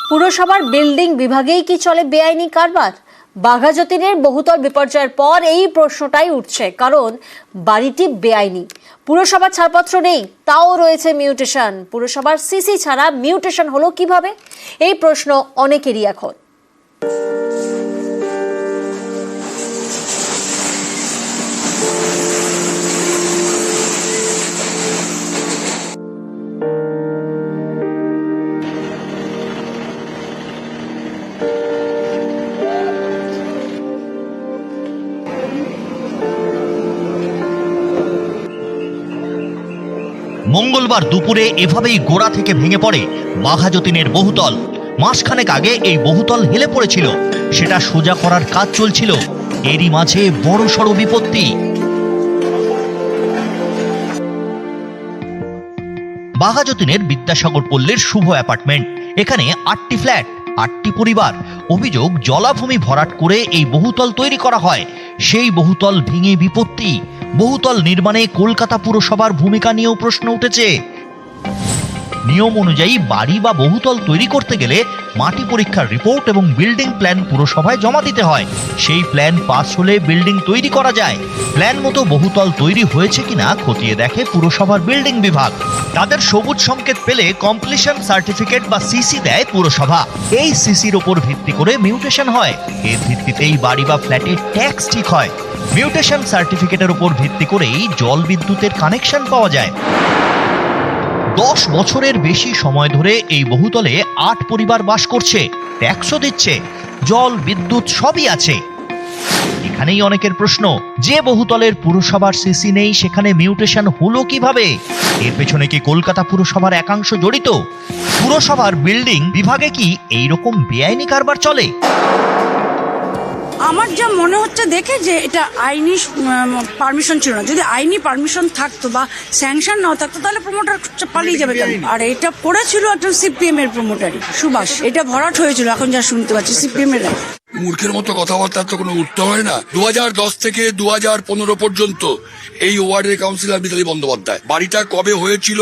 পুরসভার বিল্ডিং বিভাগেই কি চলে বেআইনি কারবার? বাঘাযতীনের বহুতল বিপর্যয়ের পর এই প্রশ্নটাই উঠছে, কারণ বাড়িটি বেআইনি। পুরসভার ছাড়পত্র নেই, তাও রয়েছে মিউটেশন। পুরসভার সিসি ছাড়া মিউটেশন হলো কিভাবে? এই প্রশ্ন অনেকেরই এখন। মঙ্গলবার দুপুরে এভাবেই গোড়া থেকে ভেঙে পড়ে বাঘাযতীনের বহুতল। মাসখানেক আগে এই বহুতল হেলে পড়েছিল, সেটা সোজা করার কাজ চলছিল। এরই মাঝে বড়সড় বিপত্তি। বাঘাযতীনের বিদ্যাসাগর পল্লীর শুভ অ্যাপার্টমেন্ট। এখানে 8টি ফ্ল্যাট, 8টি পরিবার। অভিযোগ, জলাভূমি ভরাট করে এই বহুতল তৈরি করা হয়। সেই বহুতল ভেঙে বিপত্তি। বহুতল নির্মাণে কলকাতা পুরসভার ভূমিকা নিয়েও প্রশ্ন উঠেছে। নিয়ম অনুযায়ী বাড়ি বা বহুতল তৈরি করতে গেলে মাটি পরীক্ষার রিপোর্ট এবং বিল্ডিং প্ল্যান পুরসভায় জমা দিতে হয়। সেই প্ল্যান পাস হলে বিল্ডিং তৈরি করা যায়। প্ল্যান মতো বহুতল তৈরি হয়েছে কিনা খতিয়ে দেখে পুরসভার বিল্ডিং বিভাগ। তাদের সবুজ সংকেত পেলে কমপ্লিশন সার্টিফিকেট বা সিসি দেয় পুরসভা। এই সিসির ওপর ভিত্তি করে মিউটেশন হয়। এর ভিত্তিতেই বাড়ি বা ফ্ল্যাটের ট্যাক্স ঠিক হয়। মিউটেশন সার্টিফিকেটের উপর ভিত্তি করেই জল বিদ্যুতের কানেকশন পাওয়া যায়। 10 বছরের বেশি সময় ধরে এই বহুতলে 8 পরিবার বাস করছে, ট্যাক্সও দিচ্ছে, জল বিদ্যুৎ সবই আছে। এখানেই অনেকের প্রশ্ন, যে বহুতলের পুরসভার সিসি নেই সেখানে মিউটেশন হলো কিভাবে? এর পেছনে কি কলকাতা পুরসভার একাংশ জড়িত? পুরসভার বিল্ডিং বিভাগে কি এইরকম বেআইনি কারবার চলে? আমার যা মনে হচ্ছে দেখে যে এটা আইনি পারমিশন ছিল না। যদি আইনি পারমিশন থাকতো বা স্যাংশন না থাকতো তাহলে প্রমোটার পালিয়ে যাবে কেন? আর এটা করেছিল একটা সিপিএম এর প্রমোটারই, সুভাষ। এটা ভরাট হয়েছিল, এখন যা শুনতে পাচ্ছি সিপিএম এর। মূর্খের মতো কথাবার্তার তো কোনো উত্তর হয় না। 2010 থেকে 2015 পর্যন্ত এই ওয়ার্ডের কাউন্সিলর মিতালি বন্দ্যোপাধ্যায়। বাড়িটা কবে হয়েছিল,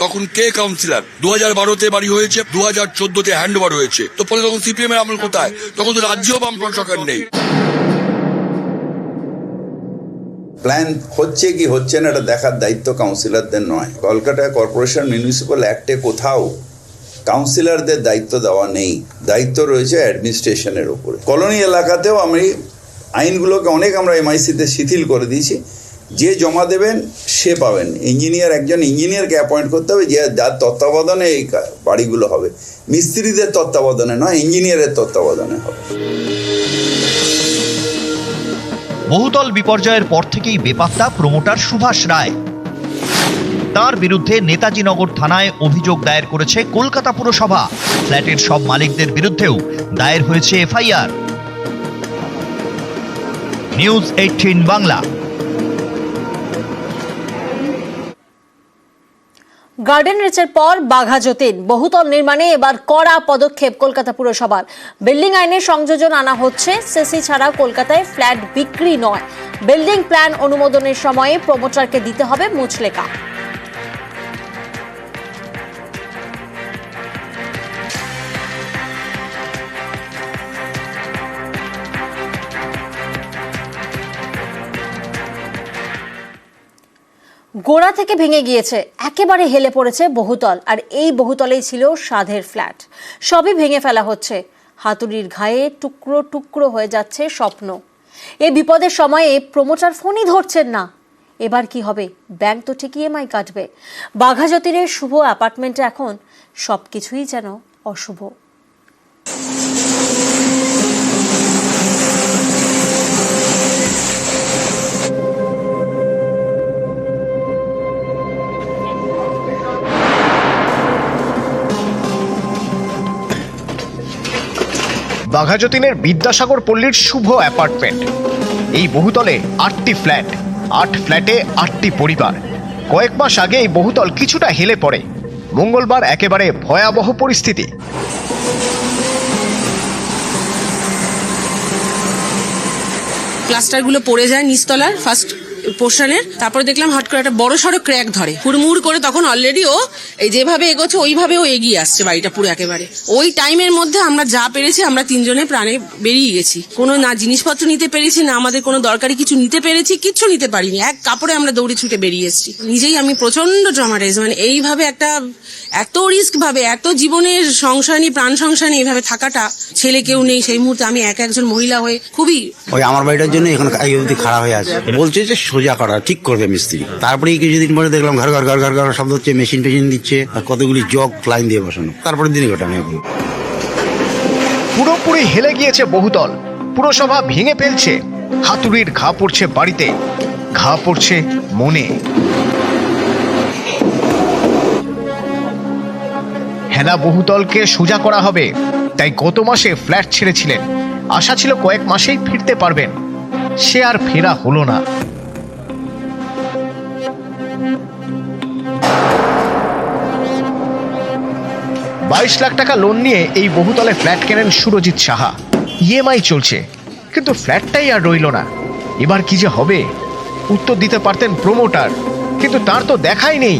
তখন কে কাউন্সিলর? 2012-তে বাড়ি হয়েছে, 2014-তে হ্যান্ড ওভার হয়েছে। তো পরে তখন সিপিএম এর আমল কোথায়? তখন তো রাজ্যেও বামফ্রন্ট সরকার নেই। প্ল্যান হচ্ছে কি হচ্ছে না এটা দেখার দায়িত্ব কাউন্সিলরদের নয়। কলকাতা কর্পোরেশন মিউনিসিপ্যাল অ্যাক্টে কোথাও কাউন্সিলরদের দায়িত্ব দেওয়া নেই। দায়িত্ব রয়েছে অ্যাডমিনিস্ট্রেশনের উপরে। কলোনি এলাকাতেও আমি আইনগুলোকে অনেক আমরা এমআইসিতে শিথিল করে দিয়েছি। যে জমা দেবেন সে পাবেন। ইঞ্জিনিয়ার, একজন ইঞ্জিনিয়ারকে অ্যাপয়েন্ট করতে হবে যার তত্ত্বাবধানে এই বাড়িগুলো হবে। মিস্ত্রিদের তত্ত্বাবধানে নয়, ইঞ্জিনিয়ারের তত্ত্বাবধানে হবে। বহুতল বিপর্যয়ের পর থেকেই বেপাত্তা প্রমোটার সুভাষ রায়। তার বিরুদ্ধে নেতাজি নগর থানায় অভিযোগ দায়ের করেছে কলকাতা পুরসভা। ফ্ল্যাটের সব মালিকদের বিরুদ্ধেও দায়ের হয়েছে এফআইআর। নিউজ 18 বাংলা। গার্ডেন রিচের পর বাঘাযতীন বহুতল নির্মাণে এবার কড়া পদক্ষেপ কলকাতা পুরসভার। বিল্ডিং আইনে সংযোজন আনা হচ্ছে। সিসি ছাড়া কলকাতায় ফ্ল্যাট বিক্রি নয়। বিল্ডিং প্ল্যান অনুমোদনের সময়ে প্রমোটারকে দিতে হবে মুচলেকা। গোড়া থেকে ভেঙে গিয়েছে, একেবারে হেলে পড়েছে বহুতল। আর এই বহুতলেই ছিল সাধের ফ্ল্যাট। সবই ভেঙে ফেলা হচ্ছে। হাতুড়ির ঘায়ে টুকরো টুকরো হয়ে যাচ্ছে স্বপ্ন। এই বিপদের সময়ে প্রমোটার ফোনই ধরছেন না। এবার কি হবে? ব্যাংক তো ঠিকই ইএমআই কাটবে। বাঘাযতীনের শুভ অ্যাপার্টমেন্টে এখন সবকিছুই যেন অশুভ। বাঘাযতীনের বিদ্যাসাগর পল্লীর শুভ অ্যাপার্টমেন্ট। এই বহুতলে 8টি ফ্ল্যাট, 8 ফ্ল্যাটে 8টি পরিবার। কয়েক মাস আগে এই বহুতল কিছুটা হেলে পড়ে। মঙ্গলবার একেবারে ভয়াবহ পরিস্থিতি। ক্লাস্টারগুলো পড়ে যায় নিচতলার ফার্স্ট পোর্শনের, তারপরে দেখলাম হট করে একটা বড় সড়ো ক্র্যাক ধরে, হুড়মুড় করে। তখন অলরেডি ও এই যেভাবে এগোচ্ছে ওইভাবে ও এগিয়ে আসছে বাড়িটা পুরো একেবারে। ওই টাইমের মধ্যে আমরা যা পেরেছি আমরা তিনজনে প্রাণে বেরিয়ে গেছি। কোনো না জিনিসপত্র নিতে পেরেছি, না আমাদের কোনো দরকারি কিছু নিতে পেরেছি, কিচ্ছু নিতে পারিনি। এক কাপড়ে আমরা দৌড়ে ছুটে বেরিয়ে এসেছি। নিজেই আমি প্রচন্ড ট্রমাটাইজ, মানে এইভাবে একটা এত রিস্ক ভাবে, এত জীবনের সংশয় নিয়ে, প্রাণ সংশয় নিয়ে এইভাবে থাকাটা, ছেলে কেউ নেই সেই মুহূর্তে, আমি একজন মহিলা হয়ে খুবই। ওই আমার বাড়িটার জন্য এখন অবধি খারাপ হয়ে আছে, বলছে যে সোজা করা ঠিক করবে মিস্ত্রি। তারপরে কিছুদিন পরে দেখলাম ঘর ঘর ঘর ঘর ঘর শব্দ হচ্ছে, মেশিন টেশিন দিচ্ছে আর কতগুলি জগ লাইন দিয়ে বসানো। তারপরে দিনই ঘটা আমি এখন পুরোপুরি হেলে গিয়েছে বহুতল, পুরসভা ভেঙে ফেলছে, হাতুড়ির ঘা পড়ছে বাড়িতে, ঘা পড়ছে মনে। হেলা বহুতলকে সোজা করা হবে, তাই গত মাসে ফ্ল্যাট ছেড়েছিলেন। আশা ছিল কয়েক মাসেই ফিরতে পারবেন, সে আর ফেরা হলো না। $22 লাখ টাকা লোন নিয়ে এই বহুতলে ফ্ল্যাট কেনেন সুরজিৎ সাহা। ইএমআই চলছে, কিন্তু ফ্ল্যাটটাই আর রইল না। এবার কি যে হবে? উত্তর দিতে পারতেন প্রমোটার, কিন্তু তার তো দেখাই নেই।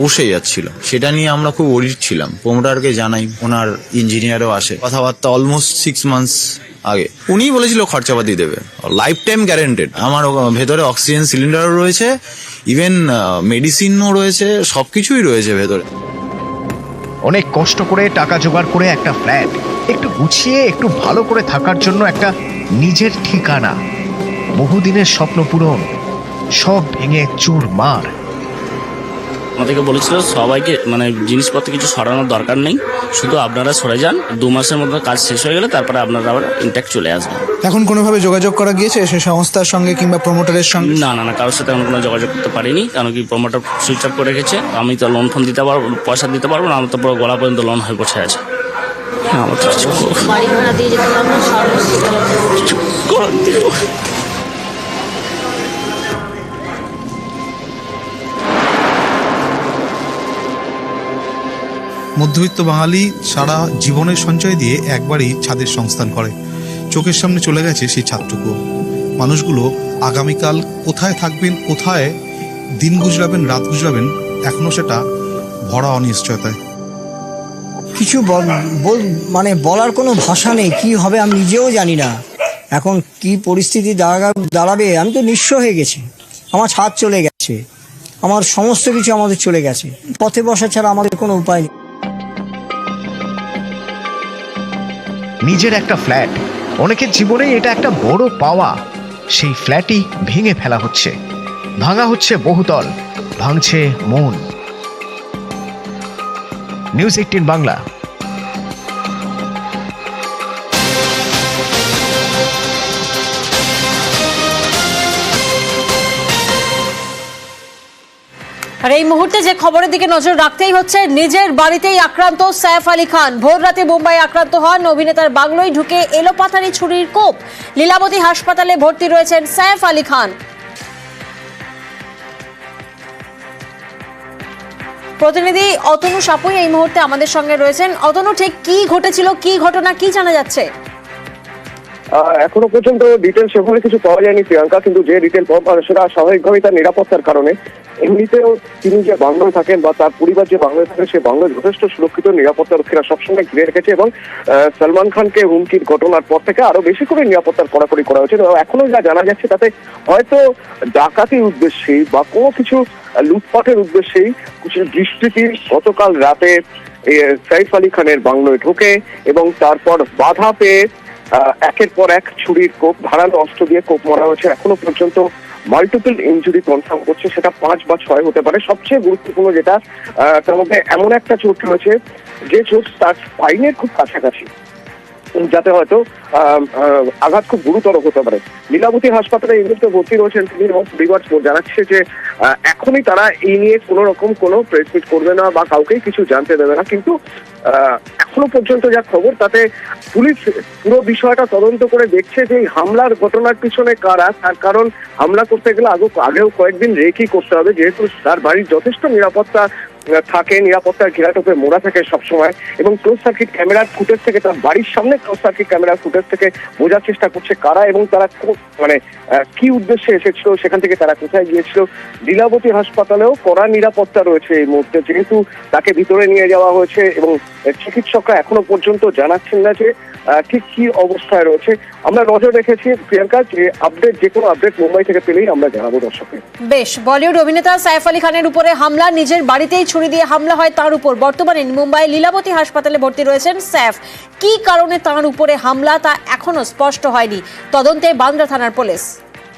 বসে যাচ্ছিল, সেটা নিয়ে আমরা খুব ওরিড ছিলাম। প্রমোটারকে জানাই, ওনার ইঞ্জিনিয়ারও আসে, কথাবার্তা অলমোস্ট 6 মান্থস আগে। উনিই বলেছিল খরচাপাতি দেবে, লাইফ টাইম গ্যারেন্টেড। আমার ভেতরে অক্সিজেন সিলিন্ডারও রয়েছে, ইভেন মেডিসিনও রয়েছে, সবকিছুই রয়েছে ভেতরে। অনেক কষ্ট করে টাকা জোগাড় করে একটা ফ্ল্যাট, একটু গুছিয়ে একটু ভালো করে থাকার জন্য একটা নিজের ঠিকানা, বহুদিনের স্বপ্ন পূরণ, সব ভেঙে চুরমার। আমাদেরকে বলেছিল সবাইকে মানে জিনিসপত্র কিছু সরানোর দরকার নেই, শুধু আপনারা সরে যান, 2 মাসের মধ্যে কাজ শেষ হয়ে গেলে তারপরে আপনারা আবার ইনট্যাক্ট চলে আসবেন। এখন কোনোভাবে যোগাযোগ করা গিয়েছে সে সংস্থার সঙ্গে কিংবা প্রমোটারের সঙ্গে? না, কারোর সাথে আমি কোনো যোগাযোগ করতে পারিনি, কারণ কি প্রমোটার সুইচ অফ করে রেখেছে। আমি তো লোন ফোন দিতে পারবো, পয়সা দিতে পারবো না, আমার তো পুরো গলা পর্যন্ত লোন হয়ে বসে আছে। আমার তো কিছু করার নেই। মধ্যবিত্ত বাঙালি সারা জীবনের সঞ্চয় দিয়ে একবারই ছাদের সংস্থান করে। চোখের সামনে চলে গেছে সেই ছাদটুকু। মানুষগুলো আগামীকাল কোথায় থাকবেন, কোথায় দিন গুজরাবেন, রাত গুজরাবেন, এখনো সেটা ভরা অনিশ্চয়তায়। কিছু মানে বলার কোনো ভাষা নেই, কি হবে আমি নিজেও জানি না। এখন কি পরিস্থিতি দাঁড়াবে, আমি তো নিঃস্ব হয়ে গেছি। আমার ছাদ চলে গেছে, আমার সমস্ত কিছু আমাদের চলে গেছে। পথে বসা ছাড়া আমাদের কোনো উপায় নেই। নিজের একটা ফ্ল্যাট, অনেকের জীবনে এটা একটা বড় পাওয়া। সেই ফ্ল্যাটই ভেঙে ফেলা হচ্ছে, ভাঙা হচ্ছে বহুতল, ভাঙছে মন। নিউজ 18 বাংলা। আর এই মুহূর্তে যে খবরের দিকে নজর রাখতেই হচ্ছে, নিজের বাড়িতেই আক্রান্ত সাইফ আলী খান। ভোর রাতে মুম্বাই আক্রান্ত হন। অভিনেতার বাংলোয় ঢুকে এলোপাথারি ছুরির কোপ। লীলাবতী হাসপাতালে ভর্তি রয়েছেন সাইফ আলী খান। প্রতিনিধি অতনু সাপুই এই মুহূর্তে আমাদের সঙ্গে রয়েছেন। অতনু, ঠিক কি ঘটেছিল, কি ঘটনা, কি জানা যাচ্ছে? এখনো পর্যন্ত ডিটেল সেভাবে কিছু পাওয়া যায়নি প্রিয়াঙ্কা, কিন্তু যে ডিটেল পাওয়া সেটা স্বাভাবিকভাবেই তার নিরাপত্তার কারণে। এমনিতেও তিনি যে বাংলোয় থাকেন বা তার পরিবার যে বাংলোয় থাকে, সে বাংলোয় যথেষ্ট সুরক্ষিত, নিরাপত্তা রক্ষীরা সবসময় ঘিরে রেখেছে এবং সলমান খানকে হুমকির ঘটনার পর থেকে আরো বেশি করে নিরাপত্তার কড়াকড়ি করা হয়েছে। এখনো যা জানা যাচ্ছে তাতে হয়তো ডাকাতির উদ্দেশ্যেই বা কোনো কিছু লুটপাটের উদ্দেশ্যেই কিছু দুষ্কৃতী গতকাল রাতে সাইফ আলী খানের বাংলোয় ঢোকে এবং তারপর বাধা পেয়ে একের পর এক ছুরির কোপ, ধারালো অস্ত্র দিয়ে কোপ মারা হয়েছে। এখনো পর্যন্ত মাল্টিপল ইনজুরি কনফার্ম করছে, সেটা 5 বা 6 হতে পারে। সবচেয়ে গুরুত্বপূর্ণ যেটা, তার মধ্যে এমন একটা চোট রয়েছে যে চোট তার স্পাইনের খুব কাছাকাছি, যাতে হয়তো আঘাত খুব গুরুতর হতে পারে। লীলাবতী হাসপাতালে এই মুহূর্তে ভর্তি রয়েছেন তিনি এবং পরিবার জানাচ্ছে যে এখনই তারা এই নিয়ে কোনো রকম কোনো প্রেস মিট করবে না বা কাউকেই কিছু জানতে দেবে না। কিন্তু এখনো পর্যন্ত যা খবর, তাতে পুলিশ পুরো বিষয়টা তদন্ত করে দেখছে যে এই হামলার ঘটনার পিছনে কারা। তার কারণ হামলা করতে গেলে আগেও কয়েকদিন রেকি করতে হবে, যেহেতু তার বাড়ির যথেষ্ট নিরাপত্তা থাকে, নিরাপত্তার ঘেরাটোপে মোড়া থাকে সবসময়, এবং ক্লোজ সার্কিট ক্যামেরার ফুটেজ থেকে, তার বাড়ির সামনে ক্লোজ সার্কিট ক্যামেরার ফুটেজ থেকে বোঝার চেষ্টা করছে কারা এবং তারা মানে কি উদ্দেশ্যে এসেছিল, সেখান থেকে তারা কোথায় গিয়েছিল। লীলাবতী হাসপাতালেও কড়া নিরাপত্তা রয়েছে এই মুহূর্তে, যেহেতু তাকে ভিতরে নিয়ে যাওয়া হয়েছে এবং চিকিৎসকরা এখনো পর্যন্ত জানাচ্ছেন না যে ঠিক কি অবস্থায় রয়েছে। আমরা নজর রেখেছি প্রিয়াঙ্কা, যে আপডেট, যে কোনো আপডেট মুম্বাই থেকে পেলেই আমরা জানাবো দর্শককে। বেশ, বলিউড অভিনেতা সাইফ আলী খানের উপরে হামলা, নিজের বাড়িতেই ছুরি দিয়ে হামলা হয় তার উপর। বর্তমানে মুম্বাই লীলাবতী হাসপাতালে ভর্তি রয়েছেন সাইফ। কি কারণে তার উপরে হামলা তা এখনো স্পষ্ট হয়নি, তদন্তে বান্দ্রা থানার পুলিশ।